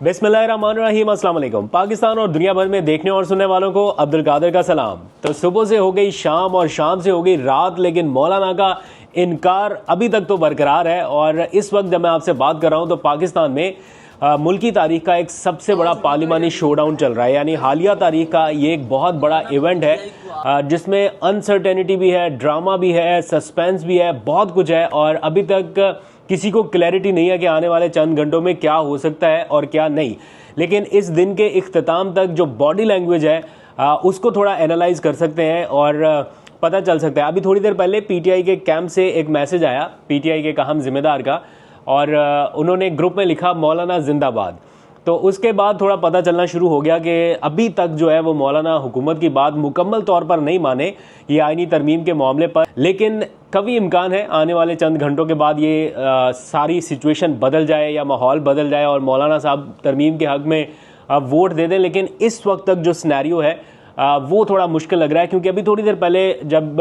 बिस्मिल्लाहिर्रहमानिर्रहीम, अस्सलाम वालेकुम। पाकिस्तान और दुनिया भर में देखने और सुनने वालों को अब्दुल कादिर का सलाम। तो सुबह से हो गई शाम और शाम से हो गई रात, लेकिन मौलाना का इनकार अभी तक तो बरकरार है। और इस वक्त जब मैं आपसे बात कर रहा हूँ तो पाकिस्तान में मुल्की तारीख का एक सबसे बड़ा पार्लिमानी शोडाउन चल रहा है। यानी हालिया तारीख का ये एक बहुत बड़ा इवेंट है जिसमें अनसर्टेनिटी भी है, ड्रामा भी है, सस्पेंस भी है, बहुत कुछ है। और अभी तक किसी को क्लैरिटी नहीं है कि आने वाले चंद घंटों में क्या हो सकता है और क्या नहीं। लेकिन इस दिन के इख्तिताम तक जो बॉडी लैंग्वेज है उसको थोड़ा एनालाइज कर सकते हैं और पता चल सकता है। अभी थोड़ी देर पहले पीटीआई के कैंप से एक मैसेज आया, पीटीआई के अहम जिम्मेदार का, और उन्होंने ग्रुप में लिखा मौलाना जिंदाबाद। तो उसके बाद थोड़ा पता चलना शुरू हो गया कि अभी तक जो है वो मौलाना हुकूमत की बात मुकम्मल तौर पर नहीं माने ये आईनी तरमीम के मामले पर। लेकिन कभी इम्कान है आने वाले चंद घंटों के बाद ये सारी सिचुएशन बदल जाए या माहौल बदल जाए और मौलाना साहब तरमीम के हक में वोट दे दें। लेकिन इस वक्त तक जो सिनेरियो है वो थोड़ा मुश्किल लग रहा है, क्योंकि अभी थोड़ी देर पहले जब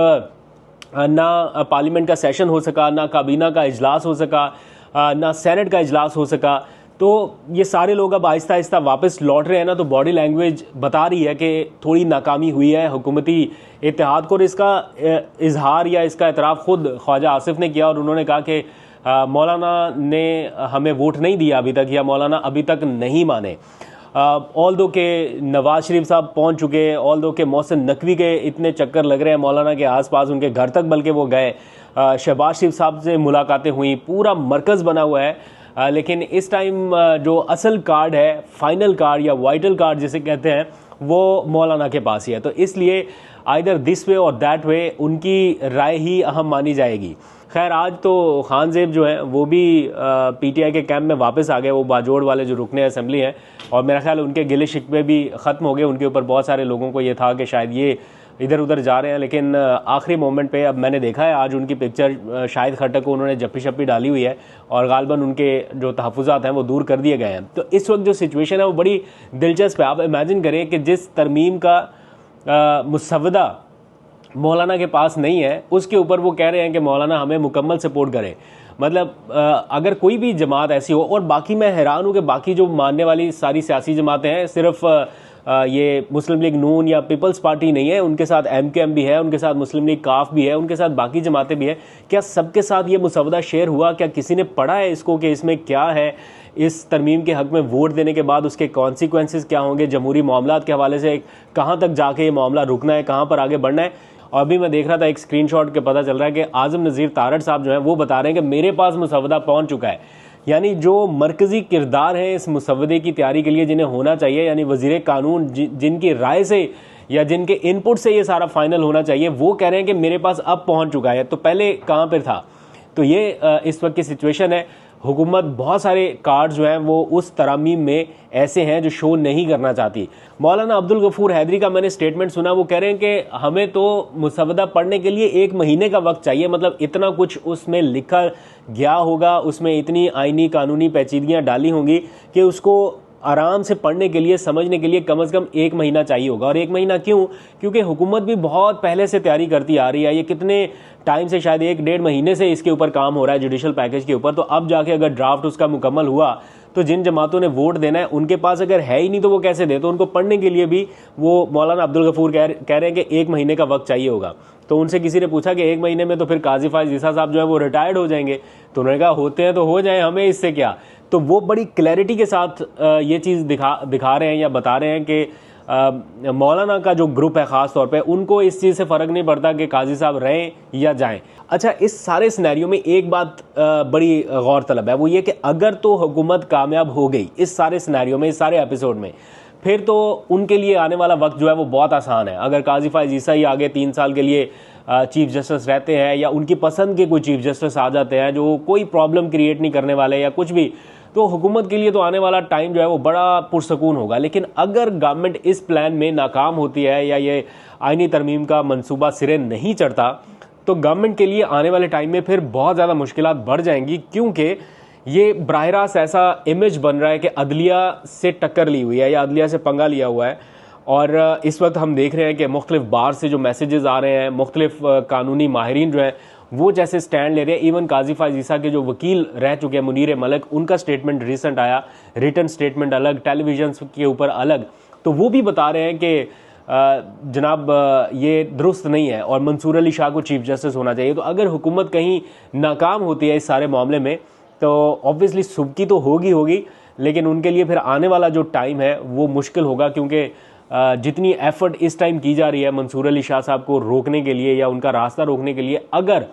ना पार्लियामेंट का सेशन हो सका, ना काबीना का इजलास हो सका, ना सेनेट का इजलास हो सका, तो ये सारे लोग अब आहिस्ता आहिस्ता वापस लौट रहे हैं ना। तो बॉडी लैंग्वेज बता रही है कि थोड़ी नाकामी हुई है हुकूमती इत्तेहाद को। और इसका इजहार या इसका एतराफ़ खुद ख्वाजा आसिफ ने किया और उन्होंने कहा कि मौलाना ने हमें वोट नहीं दिया अभी तक, या मौलाना अभी तक नहीं माने। ऑल दो के नवाज शरीफ साहब पहुंच चुके, ऑल दो के मोहसिन नकवी के इतने चक्कर लग रहे हैं मौलाना के आसपास, उनके घर तक बल्कि वो गए, शहबाज शरीफ साहब से मुलाकातें हुई, पूरा मरकज़ बना हुआ है। लेकिन इस टाइम जो असल कार्ड है, फाइनल कार्ड या वाइटल कार्ड जिसे कहते हैं, वो मौलाना के पास ही है। तो इसलिए आइदर दिस वे और दैट वे उनकी राय ही अहम मानी जाएगी। खैर, आज तो खान ज़ेब जो है वो भी पीटीआई के कैंप में वापस आ गए, वो बाजोड़ वाले जो रुकने असेंबली हैं, और मेरा ख्याल उनके गिले शिकवे भी ख़त्म हो गए। उनके ऊपर बहुत सारे लोगों को ये था कि शायद ये इधर उधर जा रहे हैं, लेकिन आखिरी मोमेंट पे अब मैंने देखा है आज उनकी पिक्चर शाहिद खट्टक को उन्होंने जप्पी शप्पी डाली हुई है और गालबन उनके जो तहफ़्फ़ुज़ात हैं वो दूर कर दिए गए हैं। तो इस वक्त जो सिचुएशन है वो बड़ी दिलचस्प है। आप इमेजिन करें कि जिस तरमीम का मुसव्वदा मौलाना के पास नहीं है, उसके ऊपर वो कह रहे हैं कि मौलाना हमें मुकम्मल सपोर्ट करे। मतलब अगर कोई भी जमात ऐसी हो, और बाकी मैं हैरान हूँ कि बाकी जो मानने वाली सारी सियासी जमातें हैं, सिर्फ ये मुस्लिम लीग नून या पीपल्स पार्टी नहीं है, उनके साथ एमकेएम भी है, उनके साथ मुस्लिम लीग काफ भी है, उनके साथ बाकी जमातें भी हैं। क्या सबके साथ ये मुसव्वदा शेयर हुआ? क्या किसी ने पढ़ा है इसको कि इसमें क्या है? इस तरमीम के हक में वोट देने के बाद उसके कॉन्सिक्वेंसेस क्या होंगे? जमहूरी मामलात के हवाले से कहाँ तक जाके ये मामला रुकना है, कहाँ पर आगे बढ़ना है? और अभी मैं देख रहा था एक स्क्रीनशॉट के पता चल रहा है कि आज़म नज़ीर तारड़ साहब जो हैं वो बता रहे हैं कि मेरे पास मुसव्वदा पहुंच चुका है। यानी जो मरकज़ी किरदार है इस मुसव्वदे की तैयारी के लिए जिन्हें होना चाहिए, यानी वज़ीर कानून जिनकी राय से या जिनके इनपुट से ये सारा फाइनल होना चाहिए, वो कह रहे हैं कि मेरे पास अब पहुंच चुका है। तो पहले कहाँ पर था? तो ये इस वक्त की सिचुएशन है। हुकूमत बहुत सारे कार्ड जो हैं वो उस तरामीम में ऐसे हैं जो शो नहीं करना चाहती। मौलाना अब्दुल गफूर हैदरी का मैंने स्टेटमेंट सुना, वो कह रहे हैं कि हमें तो मुसव्वदा पढ़ने के लिए 1 महीने का वक्त चाहिए। मतलब इतना कुछ उसमें लिखा गया होगा, उसमें इतनी आईनी कानूनी पेचीदगियाँ डाली होंगी कि उसको आराम से पढ़ने के लिए, समझने के लिए कम से कम 1 महीना चाहिए होगा। और 1 महीना क्यों? क्योंकि हुकूमत भी बहुत पहले से तैयारी करती आ रही है। ये कितने टाइम से, शायद 1-1.5 महीने से इसके ऊपर काम हो रहा है, जुडिशल पैकेज के ऊपर। तो अब जाके अगर ड्राफ्ट उसका मुकम्मल हुआ तो जिन जमातों ने वोट देना है उनके पास अगर है ही नहीं तो वो कैसे दे? तो उनको पढ़ने के लिए भी वो मौलाना अब्दुल गफूर कह रहे हैं कि 1 महीने का वक्त चाहिए होगा। तो उनसे किसी ने पूछा कि 1 महीने में तो फिर काजी फायज ईसा साहब जो है वो रिटायर्ड हो जाएंगे। तो उन्होंने कहा होते हैं तो हो जाए, हमें इससे क्या। तो वो बड़ी क्लैरिटी के साथ ये चीज़ दिखा रहे हैं या बता रहे हैं कि मौलाना का जो ग्रुप है ख़ास तौर पे उनको इस चीज़ से फ़र्क नहीं पड़ता कि काजी साहब रहें या जाएं। अच्छा, इस सारे सिनेरियो में एक बात बड़ी गौर तलब है, वो ये कि अगर तो हुकूमत कामयाब हो गई इस सारे सिनेरियो में, इस सारे एपिसोड में, फिर तो उनके लिए आने वाला वक्त जो है वो बहुत आसान है। अगर काजी फायज ईसा ही आगे 3 साल के लिए चीफ जस्टिस रहते हैं या उनकी पसंद के कोई चीफ जस्टिस आ जाते हैं जो कोई प्रॉब्लम क्रिएट नहीं करने वाले या कुछ भी, तो हुकूमत के लिए तो आने वाला टाइम जो है वो बड़ा पुरसकून होगा। लेकिन अगर गवर्नमेंट इस प्लान में नाकाम होती है या ये आईनी तरमीम का मंसूबा सिरे नहीं चढ़ता, तो गवर्नमेंट के लिए आने वाले टाइम में फिर बहुत ज़्यादा मुश्किलात बढ़ जाएंगी। क्योंकि ये बराह रास्त ऐसा इमेज बन रहा है कि अदलिया से टक्कर ली हुई है या अदलिया से पंगा लिया हुआ है। और इस वक्त हम देख रहे हैं कि मुख्तलिफ बार से जो मैसेजेस आ रहे हैं, मुख्तलिफ कानूनी माहिरीन जो हैं वो जैसे स्टैंड ले रहे हैं। इवन काजी फायज ईसा के जो वकील रह चुके हैं मुनीर मलिक, उनका स्टेटमेंट रिसेंट आया, रिटन स्टेटमेंट अलग, टेलीविजन के ऊपर अलग, तो वो भी बता रहे हैं कि जनाब ये दुरुस्त नहीं है और मंसूर अली शाह को चीफ जस्टिस होना चाहिए। तो अगर हुकूमत कहीं नाकाम होती है इस सारे मामले में तो ऑब्वियसली सुबकी तो होगी, लेकिन उनके लिए फिर आने वाला जो टाइम है वो मुश्किल होगा, क्योंकि जितनी एफर्ट इस टाइम की जा रही है मंसूर अली शाह साहब को रोकने के लिए या उनका रास्ता रोकने के लिए, अगर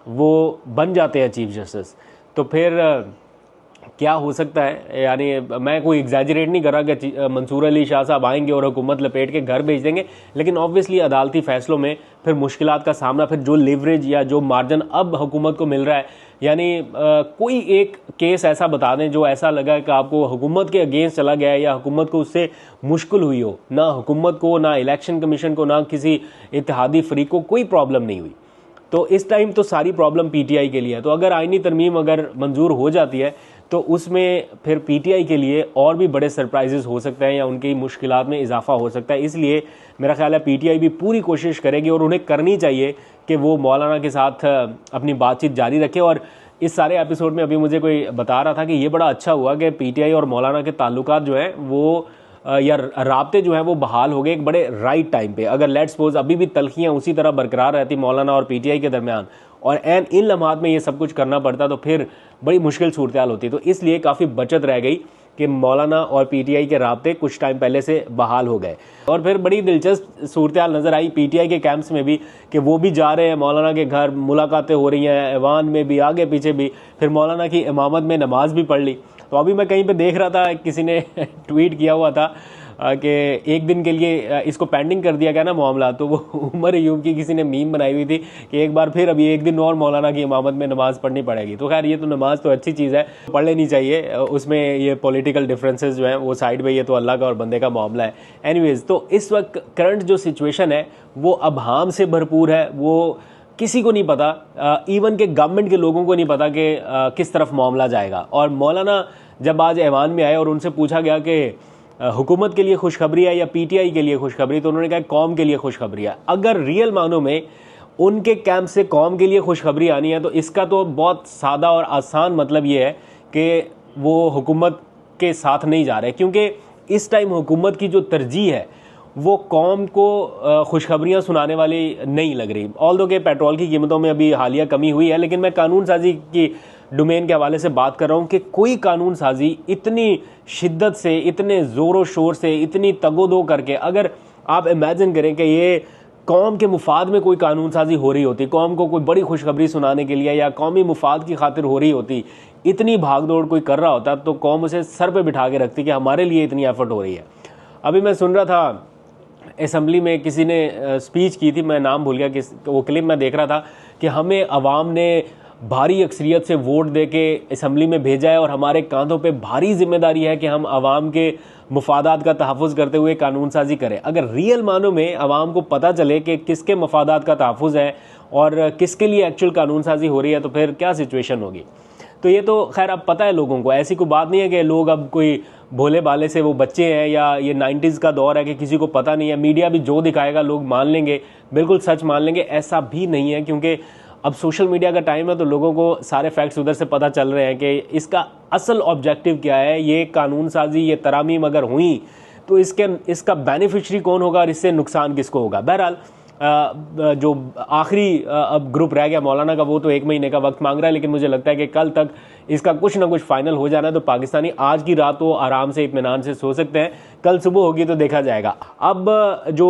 वो बन जाते हैं चीफ जस्टिस तो फिर क्या हो सकता है। यानी मैं कोई एग्जैजरेट नहीं कर रहा कि मंसूर अली शाह साहब आएंगे और हुकूमत लपेट के घर भेज देंगे, लेकिन ऑब्वियसली अदालती फैसलों में फिर मुश्किलात का सामना, फिर जो लिवरेज या जो मार्जिन अब हुकूमत को मिल रहा है, यानी कोई एक केस ऐसा बता दें जो ऐसा लगा कि आपको हुकूमत के अगेंस्ट चला गया है या हुकूमत को उससे मुश्किल हुई हो, ना हुकूमत को, ना इलेक्शन कमीशन को, ना किसी इत्तेहादी फरीक को कोई प्रॉब्लम नहीं हुई, तो इस टाइम तो सारी प्रॉब्लम पीटीआई के लिए है। तो अगर आईनी तरमीम अगर मंजूर हो जाती है तो उसमें फिर पीटीआई के लिए और भी बड़े सरप्राइजेस हो सकते हैं या उनकी मुश्किलात में इजाफा हो सकता है। इसलिए मेरा ख्याल है पीटीआई भी पूरी कोशिश करेगी और उन्हें करनी चाहिए कि वो मौलाना के साथ अपनी बातचीत जारी रखे। और इस सारे एपिसोड में अभी मुझे कोई बता रहा था कि ये बड़ा अच्छा हुआ कि पीटीआई और मौलाना के ताल्लुकात जो हैं वो या राब्ते जो हैं वो बहाल हो गए एक बड़े राइट टाइम पे। अगर लेट्स सपोज अभी भी तलखियाँ उसी तरह बरकरार रहती मौलाना और पीटीआई के दरमियान और इन लम्हात में ये सब कुछ करना पड़ता तो फिर बड़ी मुश्किल सूरत हाल होती। तो इसलिए काफ़ी बचत रह गई कि मौलाना और पीटीआई के राब्ते कुछ टाइम पहले से बहाल हो गए। और फिर बड़ी दिलचस्प सूरत हाल नज़र आई पीटीआई के कैंप्स में भी कि वो भी जा रहे हैं मौलाना के घर, मुलाकातें हो रही हैं, ऐवान में भी, आगे पीछे भी, फिर मौलाना की इमामत में नमाज भी पढ़ ली। तो अभी मैं कहीं पे देख रहा था, किसी ने ट्वीट किया हुआ था कि एक दिन के लिए इसको पेंडिंग कर दिया गया ना मामला, तो वो उमर अयूब की किसी ने मीम बनाई हुई थी कि एक बार फिर अभी एक दिन और मौलाना की इमामत में नमाज़ पढ़नी पड़ेगी। तो खैर ये तो नमाज तो अच्छी चीज़ है, पढ़ लेनी चाहिए, उसमें ये पॉलिटिकल डिफरेंसेस जो हैं वो साइड में, ये तो अल्लाह का और बंदे का मामला है। एनीवेज, तो इस वक्त करंट जो सिचुएशन है वो अबहाम से भरपूर है, वो किसी को नहीं पता, इवन के गवर्नमेंट के लोगों को नहीं पता कि किस तरफ मामला जाएगा। और मौलाना जब आज ऐवान में आए और उनसे पूछा गया कि हुकूमत के लिए खुशखबरी है या पीटीआई के लिए खुशखबरी, तो उन्होंने कहा कौम के लिए खुशखबरी है। अगर रियल मानों में उनके कैंप से कौम के लिए खुशखबरी आनी है तो इसका तो बहुत सादा और आसान मतलब ये है कि वो हुकूमत के साथ नहीं जा रहे, क्योंकि इस टाइम हुकूमत की जो तरजीह है वो कौम को खुशखबरियाँ सुनाने वाली नहीं लग रही। ऑल्दो के पेट्रोल की कीमतों में अभी हालिया कमी हुई है, लेकिन मैं कानून साजी की डोमेन के हवाले से बात कर रहा हूँ कि कोई कानून साजी इतनी शिद्दत से, इतने ज़ोर शोर से, इतनी तगोदो करके, अगर आप इमेजिन करें कि ये कौम के मुफाद में कोई कानून साजी हो रही होती, कौम को कोई बड़ी खुशखबरी सुनाने के लिए या कौमी मुफाद की खातिर हो रही होती, इतनी भाग दौड़ कोई कर रहा होता तो कौम उसे सर पे बिठा के रखती कि हमारे लिए इतनी एफर्ट हो रही है। अभी मैं सुन रहा था असम्बली में किसी ने स्पीच की थी, मैं नाम भूल गया किस, वो क्लिप मैं देख रहा था कि हमें अवाम ने भारी अक्सरियत से वोट दे के असम्बली में भेजा है और हमारे कांधों पे भारी जिम्मेदारी है कि हम अवाम के मफादात का तहफ़्फ़ुज़ करते हुए कानून साजी करें। अगर रियल मानों में अवाम को पता चले कि किसके मफादात का तहफ़्फ़ुज़ है और किसके लिए एक्चुअल कानून साजी हो रही है तो फिर क्या सिचुएशन होगी। तो ये तो खैर अब पता है लोगों को, ऐसी कोई बात नहीं है कि लोग अब कोई भोले भाले से वो बच्चे हैं या ये 90s का दौर है कि किसी को पता नहीं है, मीडिया भी जो दिखाएगा लोग मान लेंगे, बिल्कुल सच मान लेंगे, ऐसा भी नहीं है। क्योंकि अब सोशल मीडिया का टाइम है तो लोगों को सारे फैक्ट्स उधर से पता चल रहे हैं कि इसका असल ऑब्जेक्टिव क्या है, ये कानून साजी, ये तरामीम अगर हुई तो इसका बेनिफिशरी कौन होगा और इससे नुकसान किसको होगा। बहरहाल जो आखिरी अब ग्रुप रह गया मौलाना का, वो तो 1 महीने का वक्त मांग रहा है, लेकिन मुझे लगता है कि कल तक इसका कुछ ना कुछ फाइनल हो जाना है। तो पाकिस्तानी आज की रात तो आराम से इत्मीनान से सो सकते हैं, कल सुबह होगी तो देखा जाएगा। अब जो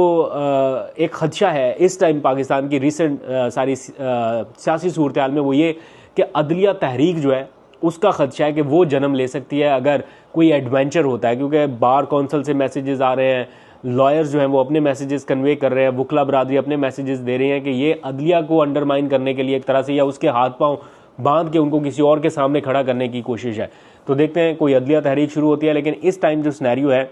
एक खदशा है इस टाइम पाकिस्तान की रिसेंट सारी सियासी सूरत हाल में, वो ये कि अदलिया तहरीक जो है उसका खदशा है कि वो जन्म ले सकती है अगर कोई एडवेंचर होता है। क्योंकि बार कौंसल से मैसेजेस आ रहे हैं, लॉयर्स जो हैं वो अपने मैसेजेस कन्वे कर रहे हैं, वकला बरादरी अपने मैसेजेस दे रही हैं कि ये अदलिया को अंडरमाइन करने के लिए एक तरह से या उसके हाथ पांव बांध के उनको किसी और के सामने खड़ा करने की कोशिश है। तो देखते हैं कोई अदलिया तहरीक शुरू होती है। लेकिन इस टाइम जो सिनेरियो है,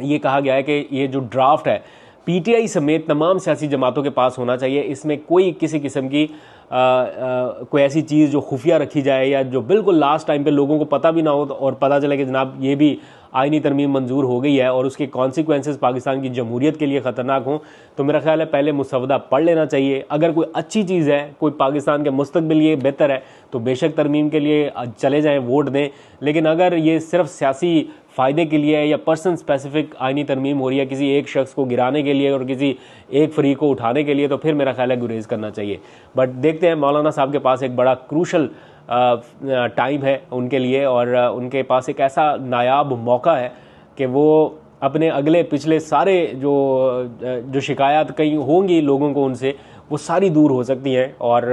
ये कहा गया है कि ये जो ड्राफ्ट है पीटीआई समेत तमाम सियासी जमातों के पास होना चाहिए। इसमें कोई किसी किस्म की कोई ऐसी चीज़ जो खुफिया रखी जाए या जो बिल्कुल लास्ट टाइम पे लोगों को पता भी ना हो और पता चले कि जनाब ये भी आईनी तरमीम मंजूर हो गई है और उसके कॉन्सिक्वेंसेस पाकिस्तान की जमहूरियत के लिए ख़तरनाक हों, तो मेरा ख्याल है पहले मुसवदा पढ़ लेना चाहिए। अगर कोई अच्छी चीज़ है, कोई पाकिस्तान के मुस्तकबिल लिए बेहतर है, तो बेशक तरमीम के लिए चले जाएँ, वोट दें। लेकिन अगर ये सिर्फ सियासी फ़ायदे के लिए या पर्सन स्पेसिफिक आईनी तरमीम हो रही है किसी एक शख्स को गिराने के लिए और किसी एक फ्री को उठाने के लिए, तो फिर मेरा ख्याल है गुरेज करना चाहिए। बट देखते हैं, मौलाना साहब के पास एक बड़ा क्रूशल टाइम है उनके लिए और उनके पास एक ऐसा नायाब मौका है कि वो अपने अगले पिछले सारे जो शिकायत कहीं होंगी लोगों को उनसे, वो सारी दूर हो सकती हैं और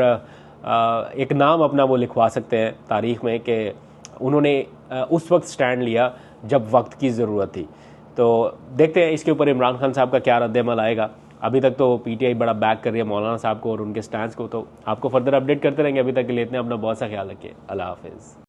एक नाम अपना वो लिखवा सकते हैं तारीख़ में कि उन्होंने उस वक्त स्टैंड लिया जब वक्त की ज़रूरत थी। तो देखते हैं इसके ऊपर इमरान खान साहब का क्या रद्द-ए-अमल आएगा। अभी तक तो पीटीआई बड़ा बैक कर रही है मौलाना साहब को और उनके स्टैंड को, तो आपको फर्दर अपडेट करते रहेंगे। अभी तक के लिए इतने, अपना बहुत सा ख्याल रखिए। अल्लाह हाफिज़।